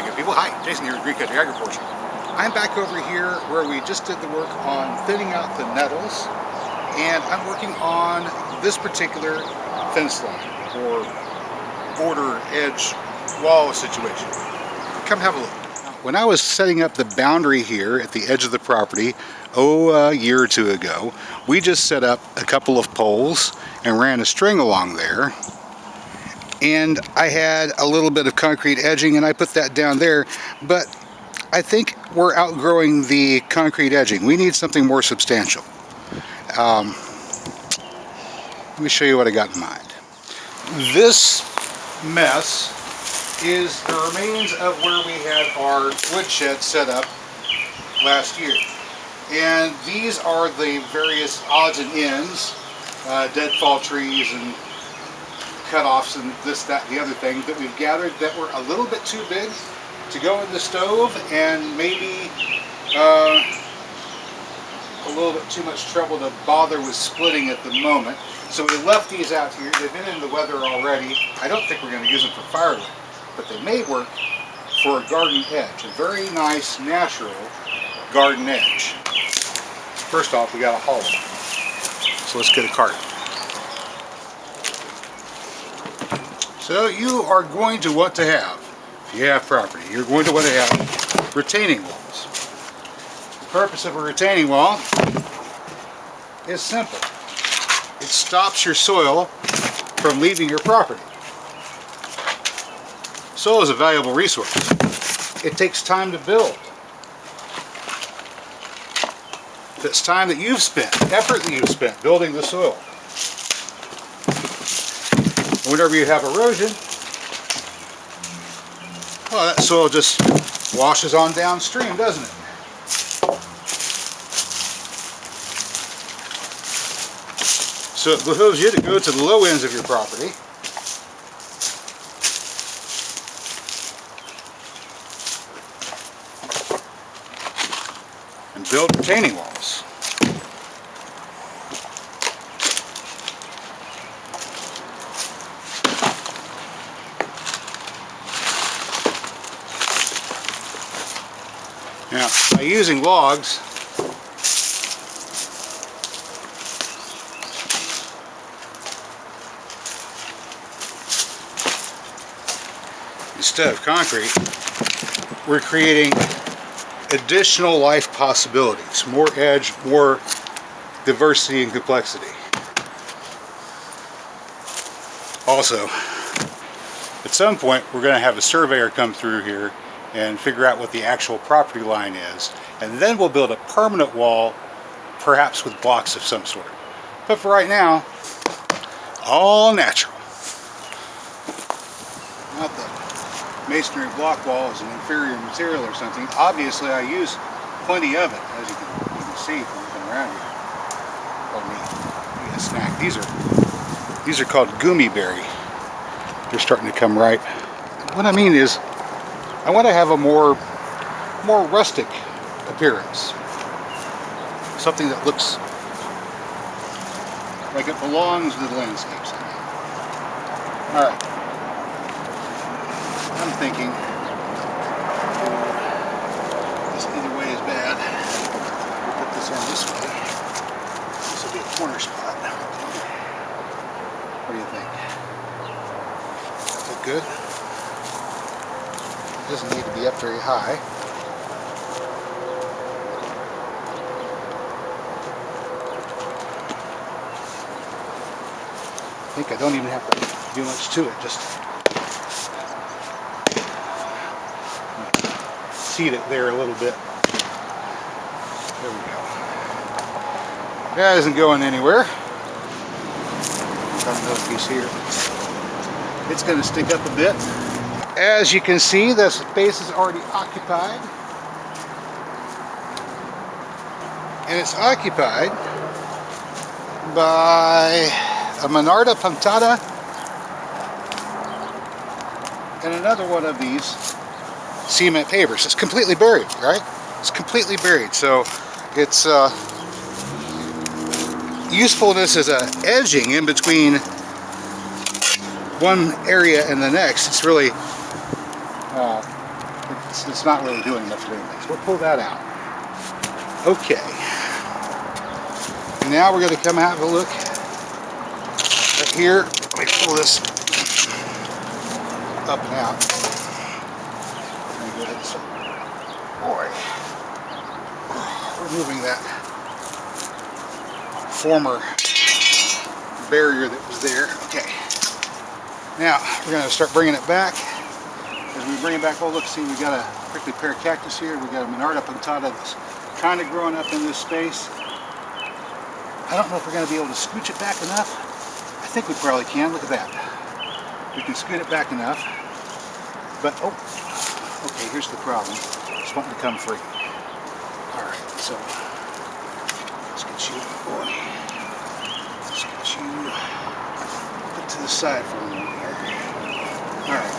Howdy good people. Hi, Jason here at Green Country Agriculture. I'm back over here where we just did the work on thinning out the nettles, and I'm working on this particular fence line or border edge wall situation. Come have a look. When I was setting up the boundary here at the edge of the property, a year or two ago, we just set up a couple of poles and ran a string along there. And I had a little bit of concrete edging and I put that down there, but I think we're outgrowing the concrete edging. We need something more substantial. Let me show you what I got in mind. This mess is the remains of where we had our woodshed set up last year. And these are the various odds and ends, deadfall trees and cut-offs and this, that, the other thing that we've gathered that were a little bit too big to go in the stove, and maybe a little bit too much trouble to bother with splitting at the moment. So we left these out here. They've been in the weather already. I don't think we're going to use them for firewood, but they may work for a garden edge, a very nice natural garden edge. First off, we got a hollow, so let's get a cart. So you are going to want to have, if you have property, you're going to want to have retaining walls. The purpose of a retaining wall is simple. It stops your soil from leaving your property. Soil is a valuable resource. It takes time to build. It's time that you've spent, effort that you've spent building the soil. Whenever you have erosion, well, that soil just washes on downstream, doesn't it? So it behooves you to go to the low ends of your property and build retaining walls. Now, by using logs, instead of concrete, we're creating additional life possibilities, more edge, more diversity and complexity. Also, at some point, we're going to have a surveyor come through here and figure out what the actual property line is, and then we'll build a permanent wall, perhaps with blocks of some sort. But for right now, all natural. Not that masonry block wall is an inferior material or something. Obviously I use plenty of it, as you can see from looking around here. Pardon me, I got a snack. These are called gummy berry. They're starting to come ripe. What I mean is, I want to have a more rustic appearance. Something that looks like it belongs with the landscape somehow. Alright. I'm thinking this either way is bad. We'll put this on this way. This will be a corner spot. What do you think? Look good? Doesn't need to be up very high. I think I don't even have to do much to it, just seat it there a little bit. There we go. That isn't going anywhere. Got another piece here. It's going to stick up a bit. As you can see, the space is already occupied, and it's occupied by a Monarda punctata and another one of these cement pavers. It's completely buried, right? It's completely buried, so its usefulness as a edging in between one area and the next, it's really it's not really doing much of anything. So we'll pull that out. Okay. Now we're going to come have a look right here. Let me pull this up and out. Let me go ahead and start. Boy, removing that former barrier that was there. Okay. Now we're going to start bringing it back. As we bring it back, oh look, see, we got a prickly pear cactus here. We got a Menard up on top of this, kind of growing up in this space. I don't know if we're going to be able to scooch it back enough. I think we probably can. Look at that. We can scoot it back enough. But, oh, okay, here's the problem. It's wanting to come free. Alright, so, let's get you, boy. Let's get you put to the side for a moment here. Alright.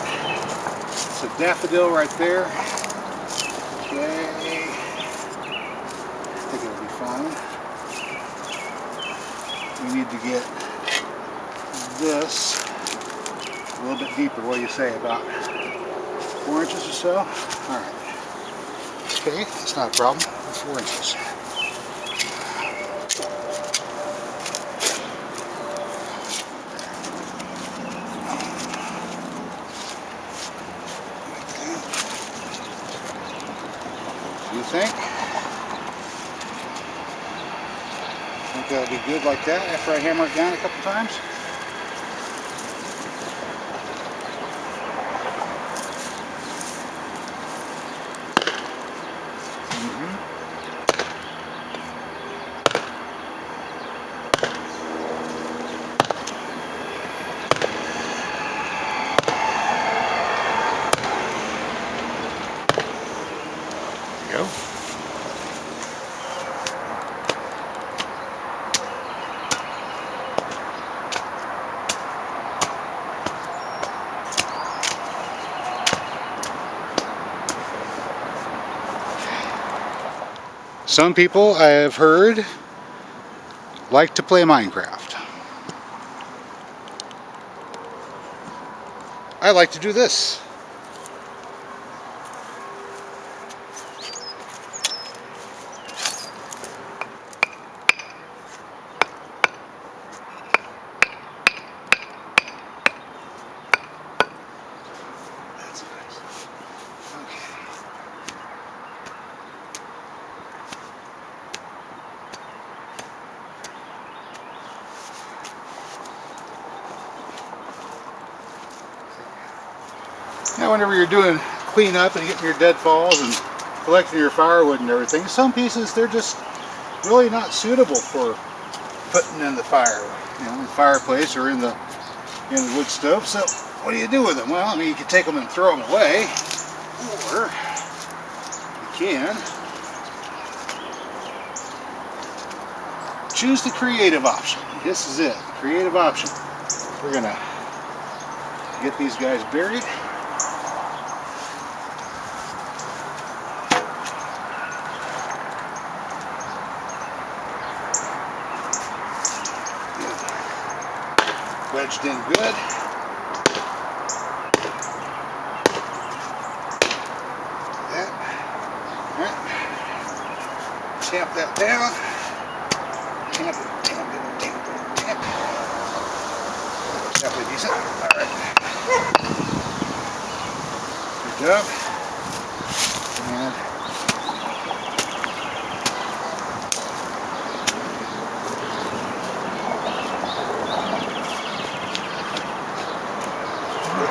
It's a daffodil right there. Okay. I think it'll be fine. We need to get this a little bit deeper. What do you say, about 4 inches or so? Alright. Okay, that's not a problem. 4 inches. You think? Think that'll be good like that after I hammer it down a couple times? Go. Some people, I have heard, like to play Minecraft. I like to do this. Now whenever you're doing cleanup and getting your deadfalls and collecting your firewood and everything, some pieces, they're just really not suitable for putting in the fire, you know, in the fireplace or in the wood stove. So what do you do with them? Well, I mean, you can take them and throw them away, or you can choose the creative option. This is it, creative option. We're gonna get these guys buried. Wedged in good. That. All right. Tamp that down. Tamp it, tamp it, tamp it, tamp it. That's definitely decent. All right. Good job. And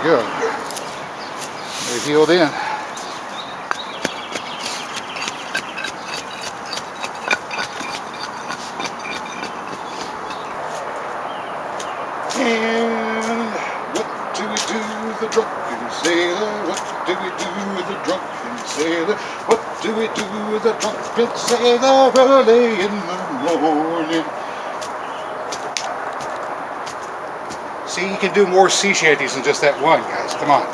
good. They've healed in. And what do we do with the drunken sailor? What do we do with the drunken sailor? What do we do with the drunken sailor early in the morning? See, you can do more sea shanties than just that one, guys. Come on.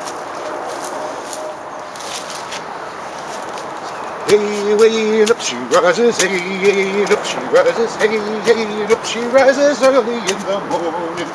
Hey, way up she rises, hey, up she rises, hey, up she rises early in the morning.